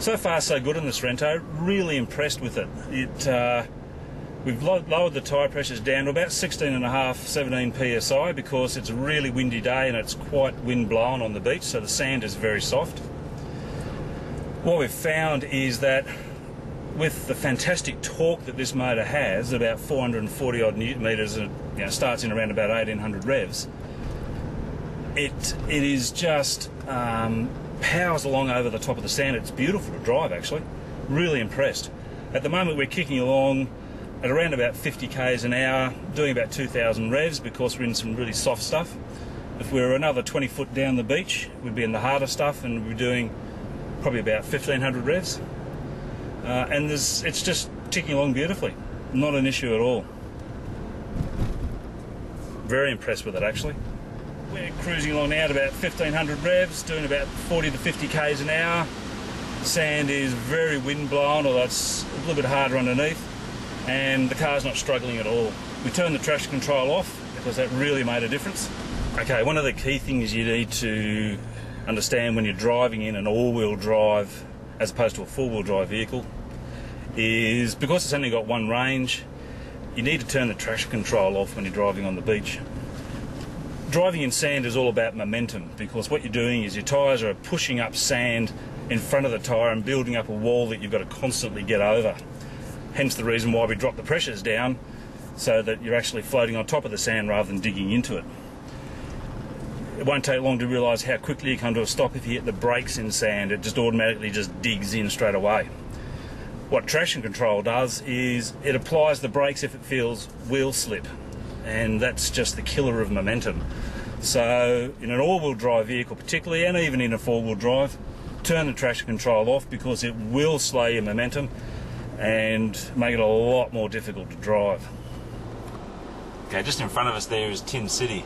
So far so good on the Sorento, really impressed with it. We've lowered the tyre pressures down to about 16.5, 17 psi because it's a really windy day and it's quite wind blown on the beach, so the sand is very soft. What we've found is that with the fantastic torque that this motor has, about 440 odd newton meters, and starts in around about 1800 revs, it is just powers along over the top of the sand. It's beautiful to drive, actually. Really impressed. At the moment we're kicking along at around about 50 k's an hour, doing about 2000 revs because we're in some really soft stuff. If we were another 20 foot down the beach, we'd be in the harder stuff and we'd be doing probably about 1500 revs. And it's just ticking along beautifully. Not an issue at all. Very impressed with it, actually. We're cruising along now at about 1500 revs, doing about 40 to 50 k's an hour. The sand is very wind blown, although it's a little bit harder underneath, and the car's not struggling at all. We turned the traction control off because that really made a difference. Okay, one of the key things you need to understand when you're driving in an all-wheel drive as opposed to a four-wheel drive vehicle is because it's only got one range, you need to turn the traction control off when you're driving on the beach. Driving in sand is all about momentum because what you're doing is your tyres are pushing up sand in front of the tyre and building up a wall that you've got to constantly get over. Hence the reason why we drop the pressures down so that you're actually floating on top of the sand rather than digging into it. It won't take long to realise how quickly you come to a stop if you hit the brakes in sand. It just automatically just digs in straight away. What traction control does is it applies the brakes if it feels wheel slip, and that's just the killer of momentum. So in an all-wheel drive vehicle particularly, and even in a four-wheel drive, turn the traction control off because it will slow your momentum and make it a lot more difficult to drive. Okay, just in front of us there is Tin City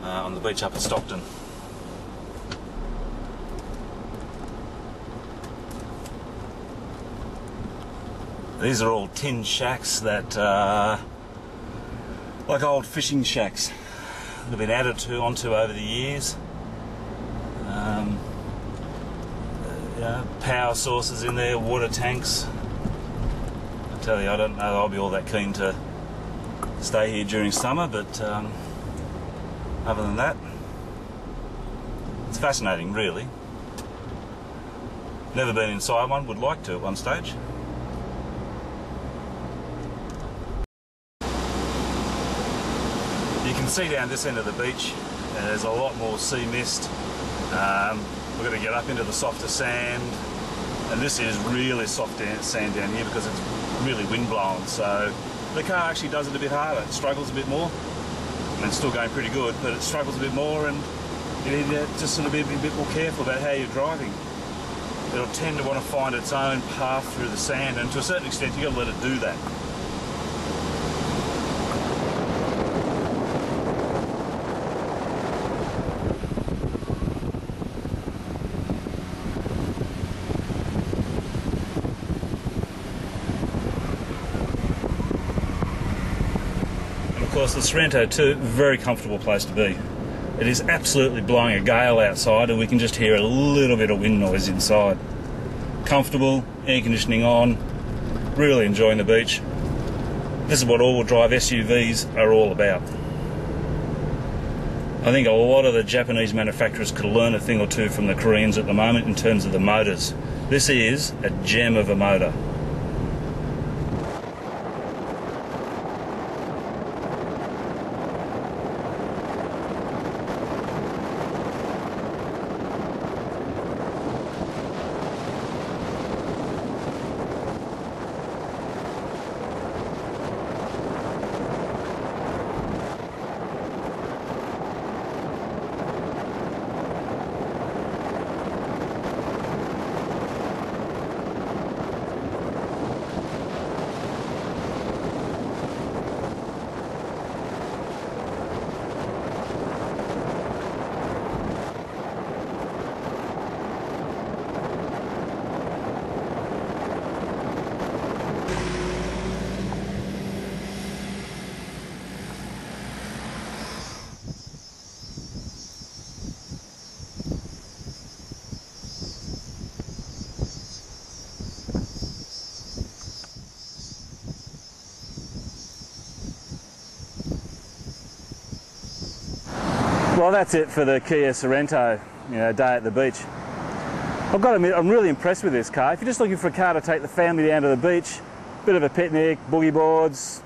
on the beach up at Stockton. These are all tin shacks that like old fishing shacks that have been added onto over the years. Power sources in there, water tanks. I tell you, I don't know I'll be all that keen to stay here during summer, but other than that, it's fascinating, really. Never been inside one, would like to at one stage. You can see down this end of the beach, there's a lot more sea mist. We're going to get up into the softer sand, and this is really soft sand down here because it's really wind blown, so the car actually does it a bit harder. It struggles a bit more, and it's still going pretty good, but it struggles a bit more, and you need to just sort of be a bit more careful about how you're driving. It'll tend to want to find its own path through the sand, and to a certain extent you've got to let it do that. Of course, the Sorento too, very comfortable place to be. It is absolutely blowing a gale outside and we can just hear a little bit of wind noise inside. Comfortable, air conditioning on, really enjoying the beach. This is what all-wheel drive SUVs are all about. I think a lot of the Japanese manufacturers could learn a thing or two from the Koreans at the moment in terms of the motors. This is a gem of a motor. Well, that's it for the Kia Sorento, day at the beach. I've got to admit, I'm really impressed with this car. If you're just looking for a car to take the family down to the beach, bit of a picnic, boogie boards,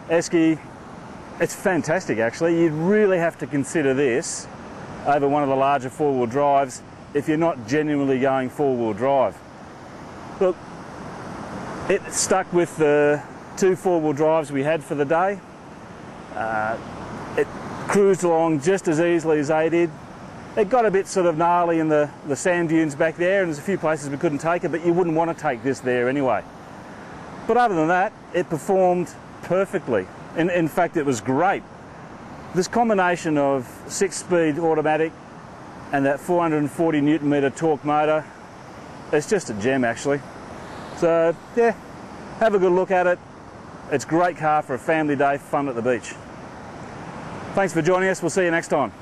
esky, it's fantastic actually. You'd really have to consider this over one of the larger four-wheel drives if you're not genuinely going four-wheel drive. Look, it stuck with the two four-wheel drives we had for the day. It cruised along just as easily as they did. It got a bit sort of gnarly in the sand dunes back there, and there's a few places we couldn't take it, but you wouldn't want to take this there anyway. But other than that, it performed perfectly. In fact, it was great. This combination of 6-speed automatic and that 440 Newton metre torque motor, it's just a gem actually. So yeah, have a good look at it. It's a great car for a family day, fun at the beach. Thanks for joining us. We'll see you next time.